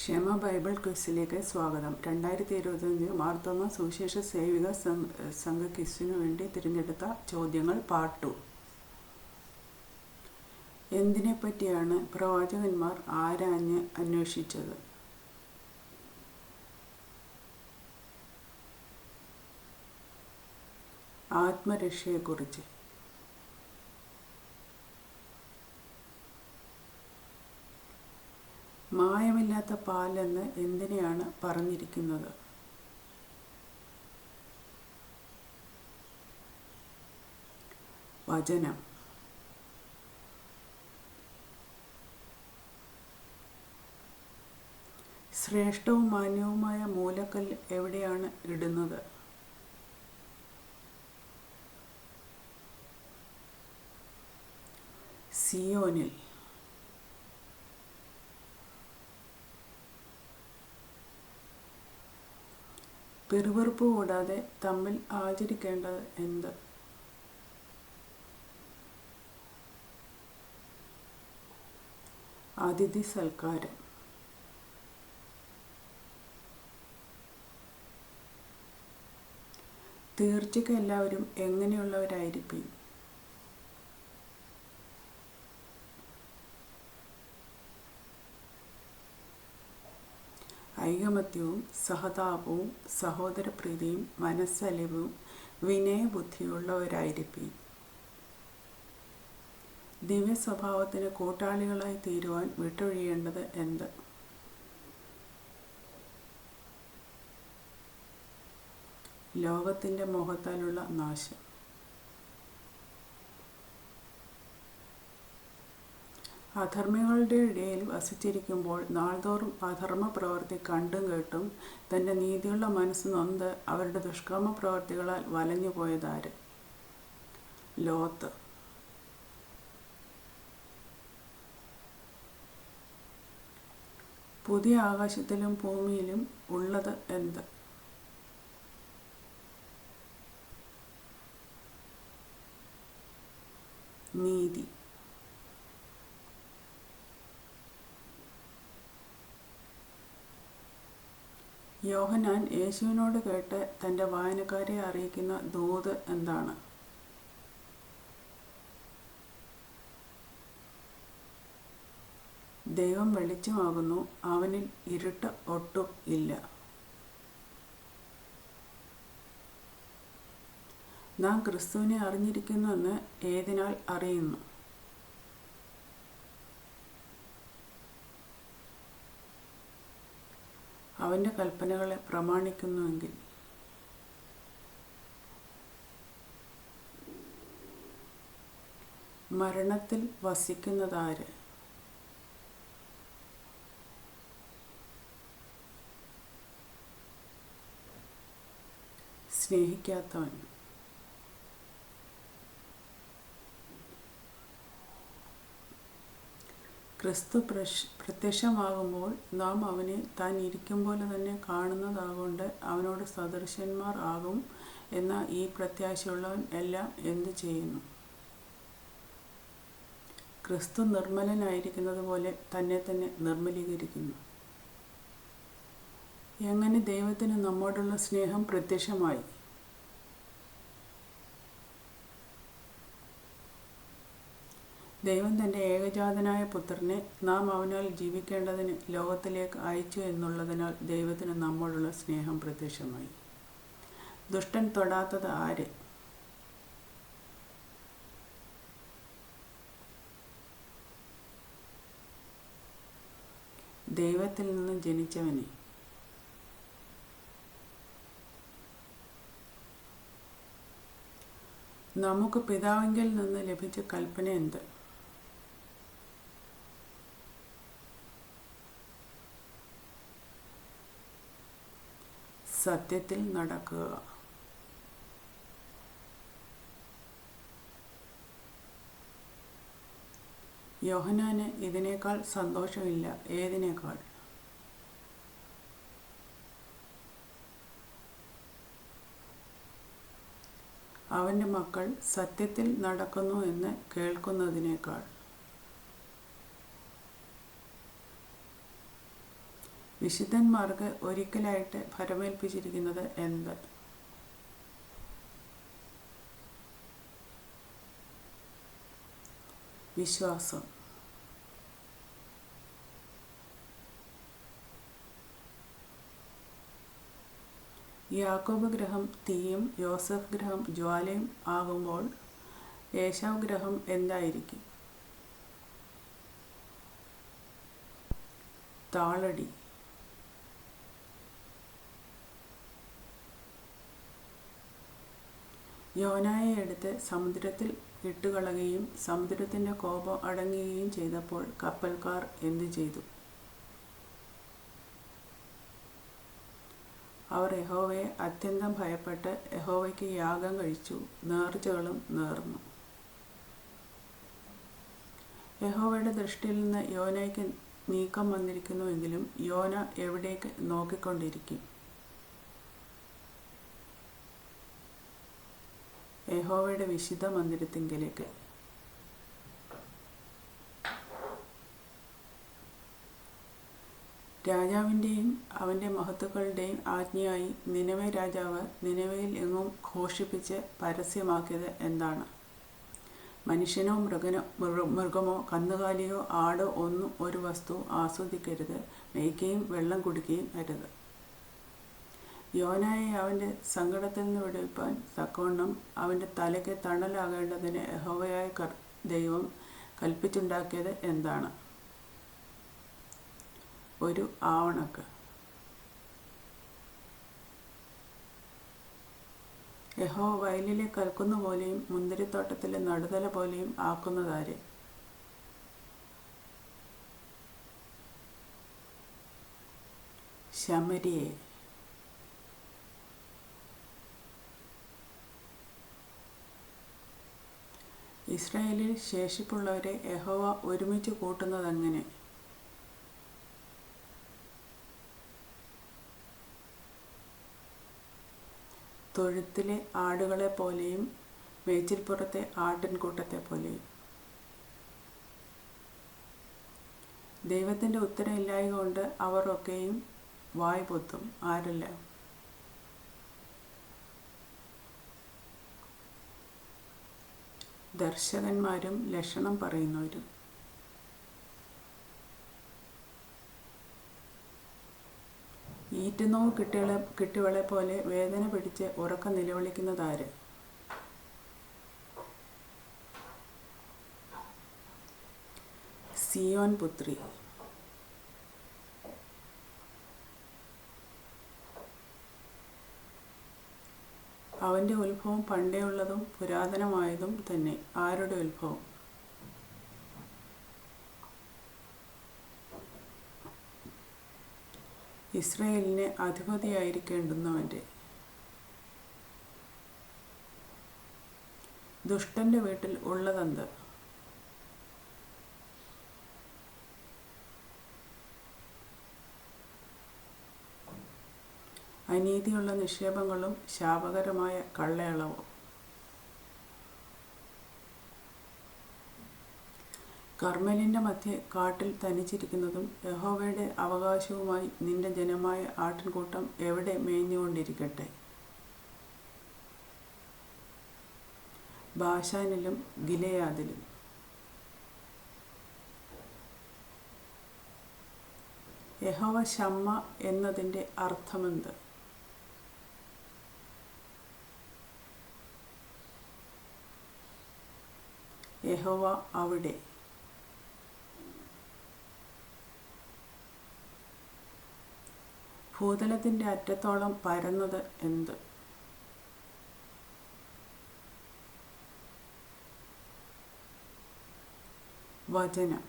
ക്ഷമ ബൈബിൾ ക്വിസിലേക്ക് സ്വാഗതം. 2025 മാർത്തോമ സുവിശേഷ സേവിക സംഘ ക്വിസിനു വേണ്ടി തിരഞ്ഞെടുത്ത ചോദ്യങ്ങൾ പാർട്ട് 2. എന്തിനെപ്പറ്റിയാണ് പ്രവാചകന്മാർ ആരാഞ്ഞ് അന്വേഷിച്ചത്? ആത്മരക്ഷയെക്കുറിച്ച്. മായമില്ലാത്ത പാലെന്ന് എന്തിനെയാണ് പറഞ്ഞിരിക്കുന്നത്? വചനം. ശ്രേഷ്ഠവും മാന്യവുമായ മൂലക്കല്ല് എവിടെയാണ് ഇടുന്നത്? സിയോനിൽ. പിറുപിറുപ്പ് കൂടാതെ തമ്മിൽ ആചരിക്കേണ്ടത് എന്ത്? അതിഥി സൽക്കാരം. തീർച്ചയ്ക്ക് എല്ലാവരും എങ്ങനെയുള്ളവരായിരിക്കും? ഐകമത്യവും സഹതാപവും സഹോദരപ്രീതിയും മനസ്സലിവും വിനയബുദ്ധിയുള്ളവരായിരിക്കും. ദിവ്യ സ്വഭാവത്തിന് കൂട്ടാളികളായി തീരുവാൻ വിട്ടൊഴിയേണ്ടത് എന്ത്? ലോകത്തിൻ്റെ മോഹത്താലുള്ള നാശം. അധർമ്മികളുടെ ഇടയിൽ വസിച്ചിരിക്കുമ്പോൾ നാൾതോറും അധർമ്മ പ്രവൃത്തി കണ്ടും കേട്ടും തൻ്റെ നീതിയുള്ള മനസ്സ് നൊന്ത് അവരുടെ ദുഷ്കർമ്മ പ്രവർത്തികളാൽ വലഞ്ഞുപോയതാര്? ലോത്ത്. പുതിയ ആകാശത്തിലും ഭൂമിയിലും ഉള്ളത് എന്ത്? നീതി. യോഹന്നാൻ യേശുവിനോട് കേട്ട് തൻ്റെ വായനക്കാരെ അറിയിക്കുന്ന ദൂത് എന്താണ്? ദൈവം വെളിച്ചമാകുന്നു, അവനിൽ ഇരുട്ട് ഒട്ടും ഇല്ല. നാം ക്രിസ്തുവിനെ അറിഞ്ഞിരിക്കുന്നുവെന്ന് ഏതിനാൽ അറിയുന്നു? അവൻ്റെ കൽപ്പനകളെ പ്രമാണിക്കുന്നുവെങ്കിൽ. മരണത്തിൽ വസിക്കുന്നതാര്? സ്നേഹിക്കാത്തവൻ. ക്രിസ്തു പ്രത്യക്ഷമാകുമ്പോൾ നാം അവനെ താൻ ഇരിക്കും പോലെ തന്നെ കാണുന്നതാകൊണ്ട് അവനോട് സദൃശന്മാർ ആകും എന്ന ഈ പ്രത്യാശയുള്ളവൻ എല്ലാം എന്തു ചെയ്യുന്നു? ക്രിസ്തു നിർമ്മലനായിരിക്കുന്നത് പോലെ തന്നെ തന്നെ നിർമ്മലീകരിക്കുന്നു. എങ്ങനെ ദൈവത്തിന് നമ്മോടുള്ള സ്നേഹം പ്രത്യക്ഷമായി? ദൈവം തൻ്റെ ഏകജാതനായ പുത്രനെ നാം അവനാൽ ജീവിക്കേണ്ടതിന് ലോകത്തിലേക്ക് അയച്ചു എന്നുള്ളതിനാൽ ദൈവത്തിന് നമ്മോടുള്ള സ്നേഹം പ്രത്യക്ഷമായി. ദുഷ്ടൻ തൊടാത്തത് ആര്? ദൈവത്തിൽ നിന്ന് ജനിച്ചവനെ. നമുക്ക് പിതാവിങ്കിൽ നിന്ന് ലഭിച്ച കൽപ്പന എന്ത്? സത്യത്തിൽ നടക്കുക. യോഹന്നാന് ഇതിനേക്കാൾ സന്തോഷമില്ല. ഏതിനേക്കാൾ? അവൻ്റെ മക്കൾ സത്യത്തിൽ നടക്കുന്നു എന്ന് കേൾക്കുന്നതിനേക്കാൾ. വിശുദ്ധന്മാർക്ക് ഒരിക്കലായിട്ട് ഫലമേൽപ്പിച്ചിരിക്കുന്നത് എന്ത്? വിശ്വാസം. യാക്കോബ് ഗ്രഹം തീയും യോസഫ് ഗ്രഹം ജ്വാലയും ആകുമ്പോൾ ഏശാവ് ഗ്രഹം എന്തായിരിക്കും? താളടി. യോനായെ എടുത്ത് സമുദ്രത്തിൽ ഇട്ടുകളയുകയും സമുദ്രത്തിൻ്റെ കോപം അടങ്ങുകയും ചെയ്തപ്പോൾ കപ്പൽക്കാർ എന്തു ചെയ്തു? അവർ യഹോവയെ അത്യന്തം ഭയപ്പെട്ട് യഹോവയ്ക്ക് യാഗം കഴിച്ചു, നേർച്ചകളും നേർന്നു. യഹോവയുടെ ദൃഷ്ടിയിൽ നിന്ന് യോനയ്ക്ക് നീക്കം വന്നിരിക്കുന്നുവെങ്കിലും യോന എവിടേക്ക് നോക്കിക്കൊണ്ടിരിക്കും? യഹോവയുടെ വിശുദ്ധ മന്ദിരത്തിങ്കലേക്ക്. രാജാവിൻ്റെയും അവൻ്റെ മഹത്തുക്കളുടെയും ആജ്ഞയായി നിനവെ രാജാവ് നിനവയിൽ എങ്ങും ഘോഷിപ്പിച്ച് പരസ്യമാക്കിയത് എന്താണ്? മനുഷ്യനോ മൃഗമോ കന്നുകാലിയോ ആടോ ഒന്നും ഒരു വസ്തു ആസ്വദിക്കരുത്, മേയ്ക്കുകയും വെള്ളം കുടിക്കുകയും അരുത്. യോനായെ അവൻ്റെ സങ്കടത്തിൽ നിന്ന് വിടുവിപ്പാൻ തക്കവണ്ണം അവൻ്റെ തലയ്ക്ക് തണലാകേണ്ടതിന് യഹോവയായ ദൈവം കൽപ്പിച്ചുണ്ടാക്കിയത് എന്താണ്? ഒരു ആവണക്ക്. യഹോവ വയലിലെ കൽക്കുന്ന പോലെയും മുന്തിരിത്തോട്ടത്തിലെ നടുതല പോലെയും ആക്കുന്നതാര്? ശമരിയെ. ഇസ്രായേലിൽ ശേഷിപ്പുള്ളവരെ യഹോവ ഒരുമിച്ച് കൂട്ടുന്നതെങ്ങനെ? തൊഴുത്തിലെ ആടുകളെ പോലെയും മേച്ചിൽപ്പുറത്തെ ആട്ടിൻകൂട്ടത്തെ പോലെയും. ദൈവത്തിൻ്റെ ഉത്തരം ഇല്ലായ്ക കൊണ്ട് അവർ ഒക്കെയും വായ് പൊത്തും. ആരെല്ലാം? ദർശകന്മാരും ലക്ഷണം പറയുന്നവരും. ഈറ്റുനോവ് കിട്ടിയവളെ പോലെ വേദന പിടിച്ച് ഉറക്കം നിലവിളിക്കുന്നതാര്? സിയോൻ പുത്രി. അവൻ്റെ ഉത്ഭവം പണ്ടേയുള്ളതും പുരാതനമായതും തന്നെ. ആരുടെ ഉത്ഭവം? ഇസ്രായേലിന് അധിപതിയായിരിക്കേണ്ടുന്നവൻ്റെ. ദുഷ്ടന്റെ വീട്ടിൽ ഉള്ളതെന്ത്? അനീതിയുള്ള നിക്ഷേപങ്ങളും ശാപകരമായ കള്ളയളവും. കർമ്മലിൻ്റെ മധ്യേ കാട്ടിൽ തനിച്ചിരിക്കുന്നതും യഹോവയുടെ അവകാശവുമായി നിന്റെ ജനമായ ആട്ടിൻകൂട്ടം എവിടെ മേഞ്ഞുകൊണ്ടിരിക്കട്ടെ? ബാശാനിലും ഗിലെയാദിലും. യഹോവ ശമ്മ എന്നതിൻ്റെ അർത്ഥമെന്ത്? യഹോവ അവിടെ. ഭൂതലത്തിൻ്റെ അറ്റത്തോളം പരന്നത് എന്ത്? വചനം.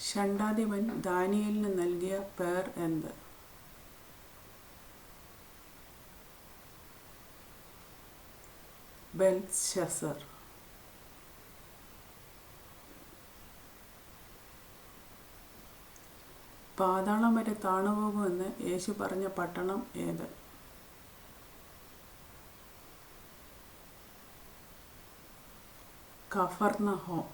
ഷണ്ഡാധിപൻ ദാനിയേലിന് നൽകിയ പേർ എന്ത്? ബെൽത്ശസ്സർ. പാതാളം വരെ താണുപോകുമെന്ന് യേശു പറഞ്ഞ പട്ടണം ഏത്? കഫർന്നഹോം.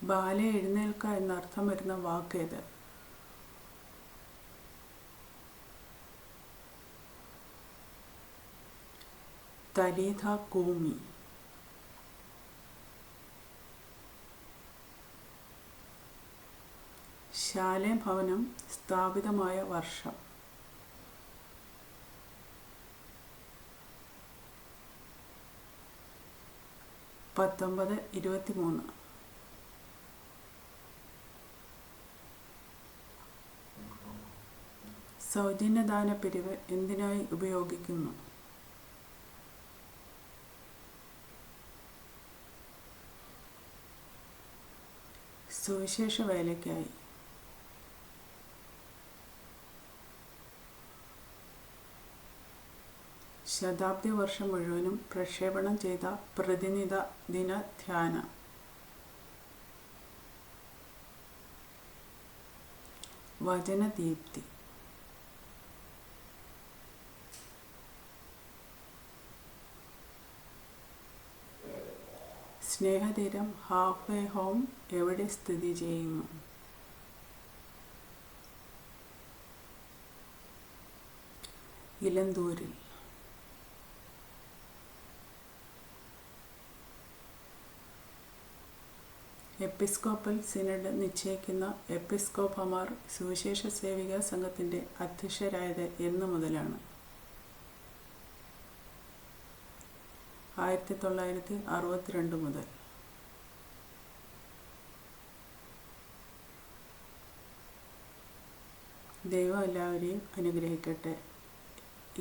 ബാലെ എഴുന്നേൽക്ക എന്നർത്ഥം വരുന്ന വാക്കേത്? തലീഥ കൂമി. ശാലേം ഭവനം സ്ഥാപിതമായ വർഷം? 1923. സൗജന്യദാന പിരിവ് എന്തിനായി ഉപയോഗിക്കുന്നു? സുവിശേഷ വേലയ്ക്കായി. ശതാബ്ദി വർഷം മുഴുവനും പ്രക്ഷേപണം ചെയ്ത പ്രതിനിധ ദിന ധ്യാന. വചനദീപ്തി. സ്നേഹതീരം ഹാഫ് വേ ഹോം എവിടെ സ്ഥിതി ചെയ്യുന്നു? ഇലന്തൂരിൽ. എപ്പിസ്കോപ്പൽ സിനഡ് നിശ്ചയിക്കുന്ന എപ്പിസ്കോപ്പമാർ സുവിശേഷ സേവിക സംഘത്തിൻ്റെ അധ്യക്ഷരായത് എന്നു മുതലാണ്? 1962 മുതൽ. ദൈവം എല്ലാവരെയും അനുഗ്രഹിക്കട്ടെ.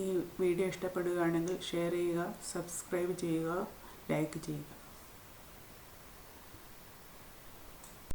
ഈ വീഡിയോ ഇഷ്ടപ്പെടുകയാണെങ്കിൽ ഷെയർ ചെയ്യുക, സബ്സ്ക്രൈബ് ചെയ്യുക, ലൈക്ക് ചെയ്യുക.